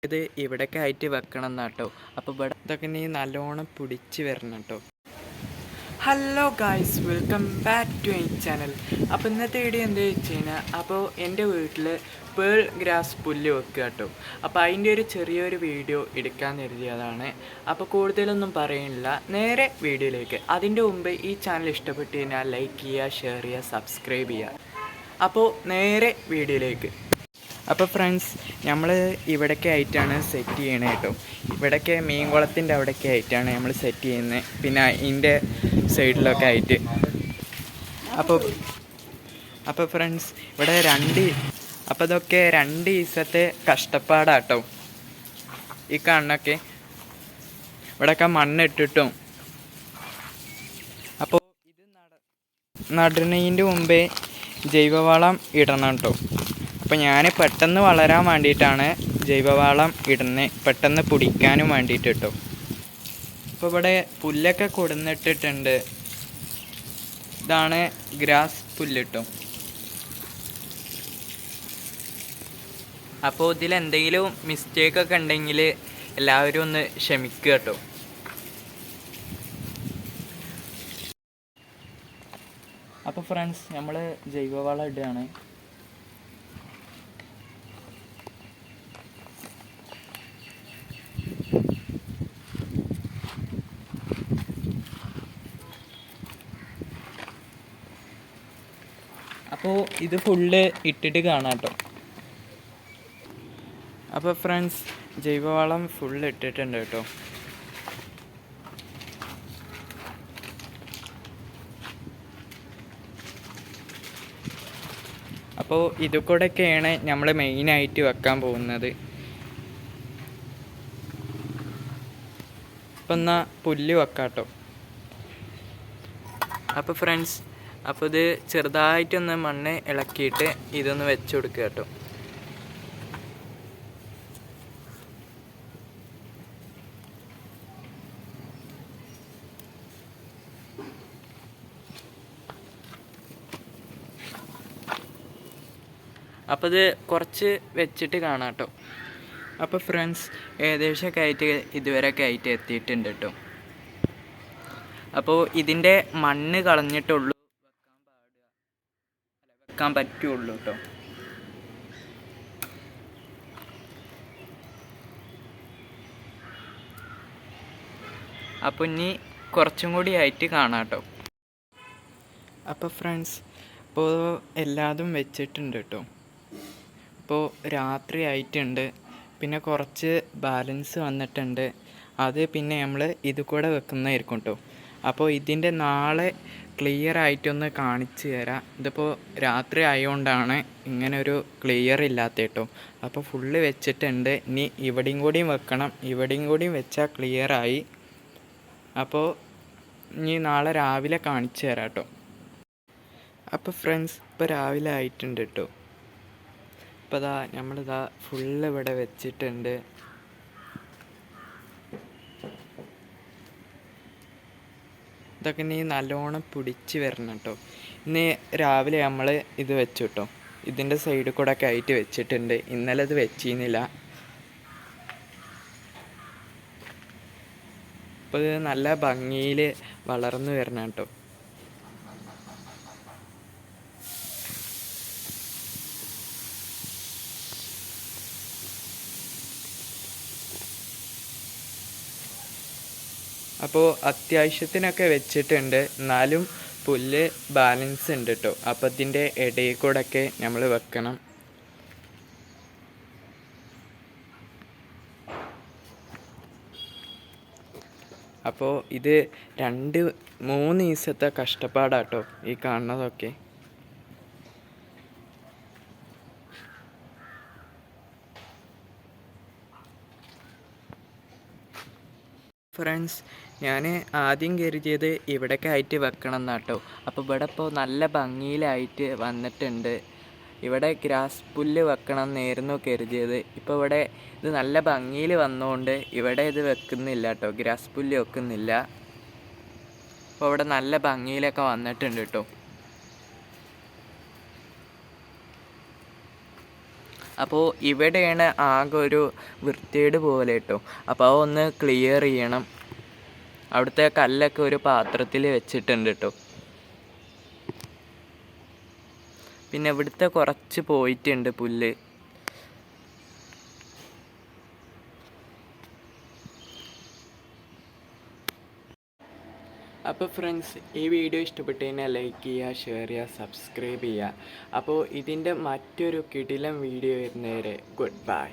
ഇത് ഇവിടെയൊക്കെ ആയിട്ട് വെക്കണം എന്നാട്ടോ. അപ്പോൾ ഇവിടെ ഇതൊക്കെ നീ നല്ലോണം പിടിച്ച് വരണം കേട്ടോ. Hello guys, welcome back to my channel. അപ്പോൾ ഇന്നത്തെ വീഡിയോ എന്താ വെച്ച് കഴിഞ്ഞാൽ, അപ്പോൾ എൻ്റെ വീട്ടിൽ പേൾ ഗ്രാസ് പുല്ല് വെക്കുക കേട്ടോ. അപ്പോൾ അതിൻ്റെ ഒരു ചെറിയൊരു വീഡിയോ എടുക്കാൻ കരുതിയതാണ്. അപ്പോൾ കൂടുതലൊന്നും പറയുന്നില്ല, നേരെ വീഡിയോയിലേക്ക്. അതിൻ്റെ മുമ്പ് ഈ ചാനൽ ഇഷ്ടപ്പെട്ട് കഴിഞ്ഞാൽ ലൈക്ക് ചെയ്യുക, ഷെയർ ചെയ്യുക, സബ്സ്ക്രൈബ് ചെയ്യുക. അപ്പോൾ നേരെ വീഡിയോയിലേക്ക്. അപ്പോൾ ഫ്രണ്ട്സ്, നമ്മൾ ഇവിടേക്ക് ആയിട്ടാണ് സെറ്റ് ചെയ്യണത് കേട്ടോ. ഇവിടേക്ക് മീൻകുളത്തിൻ്റെ അവിടേക്ക് ആയിട്ടാണ് നമ്മൾ സെറ്റ് ചെയ്യുന്നത്, പിന്നെ അതിൻ്റെ സൈഡിലൊക്കെ ആയിട്ട്. അപ്പോൾ ഫ്രണ്ട്സ്, ഇവിടെ അപ്പോൾ ഇതൊക്കെ 2 ദിവസത്തെ കഷ്ടപ്പാടാട്ടോ. ഈ കാണുന്നൊക്കെ ഇവിടെയൊക്കെ മണ്ണിട്ടിട്ടും. അപ്പോൾ ഇത് നടുന്നതിൻ്റെ മുമ്പേ ജൈവവളം ഇടണം കേട്ടോ. അപ്പോൾ ഞാൻ പെട്ടെന്ന് വളരാൻ വേണ്ടിയിട്ടാണ് ജൈവവളം ഇടുന്നത്, പെട്ടെന്ന് പൊടിക്കാനും വേണ്ടിയിട്ട് കേട്ടോ. അപ്പോൾ ഇവിടെ പുല്ലൊക്കെ കൊടുന്നിട്ടിട്ടുണ്ട്. ഇതാണ് ഗ്രാസ് പുല്ല് കേട്ടോ. അപ്പോൾ ഇതിലെന്തെങ്കിലും മിസ്റ്റേക്കൊക്കെ ഉണ്ടെങ്കിൽ എല്ലാവരും ഒന്ന് ക്ഷമിക്കുക കേട്ടോ. അപ്പോൾ ഫ്രണ്ട്സ്, നമ്മൾ ജൈവവളം ഇടുകയാണ്. അപ്പോൾ ഇത് ഫുള്ള് ഇട്ടിട്ട് കാണാം കേട്ടോ. അപ്പോൾ ഫ്രണ്ട്സ്, ജൈവവളം ഫുള്ള് ഇട്ടിട്ടുണ്ട് കേട്ടോ. അപ്പോൾ ഇത് കൂടെയൊക്കെയാണ് നമ്മൾ മെയിനായിട്ട് വെക്കാൻ പോകുന്നത്. അപ്പം എന്നാൽ പുല്ല് വെക്കാം കേട്ടോ. അപ്പോൾ ഫ്രണ്ട്സ്, അപ്പോൾ ഇത് ചെറുതായിട്ടൊന്ന് മണ്ണ് ഇളക്കിയിട്ട് ഇതൊന്ന് വെച്ച് കൊടുക്കുക കേട്ടോ. അപ്പോൾ ഇത് കുറച്ച് വെച്ചിട്ട് കാണാം കേട്ടോ. അപ്പോൾ ഫ്രണ്ട്സ്, ഏകദേശമൊക്കെ ആയിട്ട് ഇതുവരെയൊക്കെ ആയിട്ട് എത്തിയിട്ടുണ്ട് കേട്ടോ. അപ്പോൾ ഇതിൻ്റെ മണ്ണ് കളഞ്ഞിട്ടുള്ളൂ വെക്കാൻ പറ്റുള്ളൂ കേട്ടോ. അപ്പോൾ ഇനി കുറച്ചും കൂടി ആയിട്ട് കാണാം കേട്ടോ. അപ്പോൾ ഫ്രണ്ട്സ്, ഇപ്പോൾ എല്ലാതും വെച്ചിട്ടുണ്ട് കേട്ടോ. ഇപ്പോൾ രാത്രി ആയിട്ടുണ്ട്, പിന്നെ കുറച്ച് ബാലൻസ് വന്നിട്ടുണ്ട്. അത് പിന്നെ നമ്മൾ ഇത് കൂടെ വെക്കുന്നതായിരിക്കും കേട്ടോ. അപ്പോൾ ഇതിൻ്റെ നാളെ ക്ലിയർ ആയിട്ടൊന്ന് കാണിച്ചു തരാം. ഇതിപ്പോൾ രാത്രി ആയതുകൊണ്ടാണ് ഇങ്ങനെ ഒരു ക്ലിയർ ഇല്ലാത്ത കേട്ടോ. അപ്പോൾ ഫുള്ള് വെച്ചിട്ടുണ്ട്. ഇനി ഇവിടെയും കൂടിയും വെക്കണം, ഇവിടെയും കൂടിയും വെച്ചാൽ ക്ലിയറായി. അപ്പോൾ ഇനി നാളെ രാവിലെ കാണിച്ചു തരാം കേട്ടോ. അപ്പോൾ ഫ്രണ്ട്സ്, ഇപ്പോൾ രാവിലെ ആയിട്ടുണ്ട് കേട്ടോ. അപ്പോൾ നമ്മളിതാ ഫുള്ള് ഇവിടെ വെച്ചിട്ടുണ്ട്. ഇതൊക്കെ നീ നല്ലോണം പിടിച്ച് വരണം കേട്ടോ. ഇന്ന് രാവിലെ നമ്മൾ ഇത് വെച്ചു കേട്ടോ. ഇതിൻ്റെ സൈഡിൽ കൂടെ ഒക്കെ ആയിട്ട് വെച്ചിട്ടുണ്ട്. ഇന്നലെ ഇത് വെച്ചിരുന്നില്ല. അപ്പോൾ ഇത് നല്ല ഭംഗിയിൽ വളർന്നു വരണം കേട്ടോ. അപ്പോൾ അത്യാവശ്യത്തിനൊക്കെ വെച്ചിട്ടുണ്ട്, എന്നാലും പുല്ല് ബാലൻസ് ഉണ്ട് കേട്ടോ. അപ്പോൾ ഇതിൻ്റെ ഇടയിൽ കൂടെ ഒക്കെ നമ്മൾ വെക്കണം. അപ്പോൾ ഇത് 2-3 ദിവസത്തെ കഷ്ടപ്പാടാട്ടോ ഈ കാണുന്നതൊക്കെ. ഫ്രണ്ട്സ്, ഞാൻ ആദ്യം കരുതിയത് ഇവിടേക്ക് ആയിട്ട് വെക്കണം എന്നാട്ടോ. അപ്പോൾ ഇവിടെ ഇപ്പോൾ നല്ല ഭംഗിയിലായിട്ട് വന്നിട്ടുണ്ട്. ഇവിടെ ഗ്രാസ് പുല്ല് വെക്കണം എന്നായിരുന്നു കരുതിയത്. ഇപ്പോൾ ഇവിടെ ഇത് നല്ല ഭംഗിയിൽ വന്നുകൊണ്ട് ഇവിടെ ഇത് വെക്കുന്നില്ല കേട്ടോ, ഗ്രാസ് പുല്ല് വെക്കുന്നില്ല. അപ്പോൾ ഇവിടെ നല്ല ഭംഗിയിലൊക്കെ വന്നിട്ടുണ്ട് കേട്ടോ. അപ്പോൾ ഇവിടെയാണ് ആകെ ഒരു വൃത്തികേട് പോലെ കേട്ടോ. അപ്പോൾ ഒന്ന് ക്ലിയർ ചെയ്യണം. അവിടുത്തെ കല്ലൊക്കെ ഒരു പാത്രത്തിൽ വെച്ചിട്ടുണ്ട് കേട്ടോ. പിന്നെ ഇവിടുത്തെ കുറച്ച് പോയിട്ടുണ്ട് പുല്ല്. അപ്പോൾ ഫ്രണ്ട്സ്, ഈ വീഡിയോ ഇഷ്ടപ്പെട്ട് കഴിഞ്ഞാൽ ലൈക്ക് ചെയ്യുക, ഷെയർ ചെയ്യുക, സബ്സ്ക്രൈബ് ചെയ്യുക. അപ്പോൾ ഇതിൻ്റെ മറ്റൊരു കിടിലം വീഡിയോ വരുന്നവരെ ഗുഡ് ബൈ.